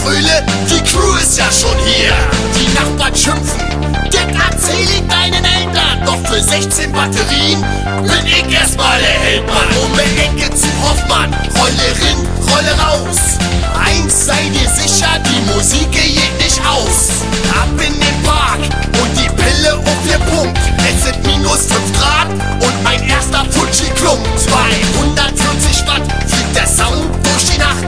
Gröle, die Crew ist ja schon hier. Die Nachbarn schimpfen, das erzähl ich deinen Eltern. Doch für 16 Batterien bin ich erstmal der Heldmann. Um die Ecke zu Hoffmann, Rolle rin, Rolle raus. Eins sei dir sicher, die Musik geht nicht aus. Ab in den Park und die Pille auf der Punkt. Es sind minus 5 Grad und mein erster Fuji klumpt. 240 Watt fliegt der Sound durch die Nacht.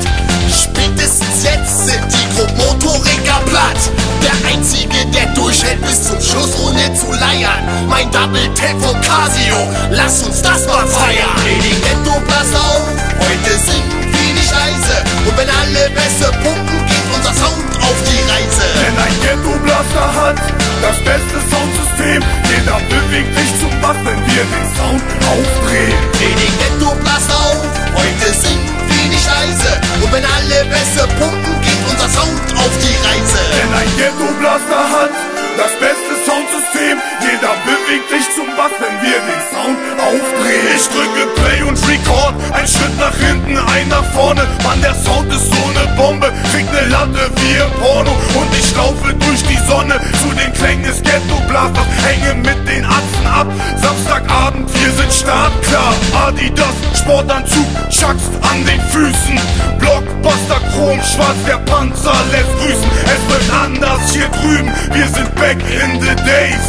Spätestens jetzt sind die Grobmotoriker platt. Der einzige, der durchhält bis zum Schluss ohne zu leiern. Mein Double Tap von Casio, lass uns das mal feiern. Die Ghetto blasst auf, heute singen wir die Scheiße. Und wenn alle Bässe pumpen, geht unser Sound auf die Reise. Denn ein Ghetto-Blaster hat das beste Soundsystem. Jeder bewegt sich zum Bass, wenn wir den Sound aufdrehen. Die Ghetto blasst auf, heute singen wir die Scheiße. Und wenn alle Bässe pumpen, geht unser Sound auf die Reise. Denn ein Ghetto-Blaster hat das beste Soundsystem. Jeder bewegt sich zum Bass, wenn wir den Sound aufdrehen. Ich drücke Play und Record, ein Schritt nach hinten, ein nach vorne. Mann, der Sound ist so ne Bombe, kriegt ne Latte wie im Porno. Und ich laufe durch die Sonne zu den Klängen des Ghetto-Blasters, hänge mit den Atzen ab. Samstagabend, wir sind startklar. Adidas, Sportanzug, Chucks an den Füßen. Blockbuster, Chrom, schwarz, der Panzer lässt grüßen. Es wird anders hier drüben, wir sind back in the days.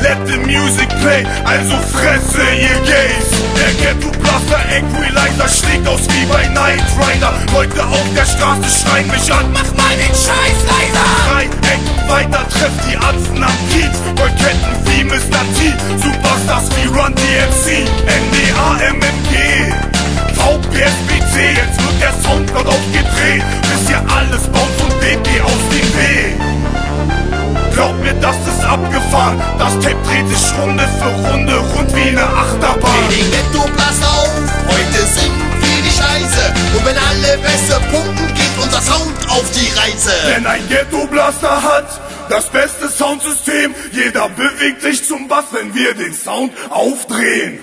Let the music play, also fresse ihr Gays. Der Ghetto-Blaster Equalizer schlägt aus wie bei Knight Rider. Leute auf der Straße schreien mich an, mach mal den Scheiß leiser. Dreieck weiter, trefft die Atzen am Kiez. Ketten wie Mr. T, Superstars wie Run DMC, NDA, MMG, VPSBC. Jetzt wird der Sound dort aufgedreht, bis hier alles baut und DB aus dem Weg. Glaub mir, das ist abgefahren. Das Tape dreht sich Runde für Runde, rund wie eine Achterbahn. Die Ghetto blasst auf, heute singen wir die Scheiße. Und wenn alle Bässe pumpen, geht unser Sound auf die Reise. Denn ein Ghetto-Blaster hat das beste Soundsystem. Jeder bewegt sich zum Bass, wenn wir den Sound aufdrehen.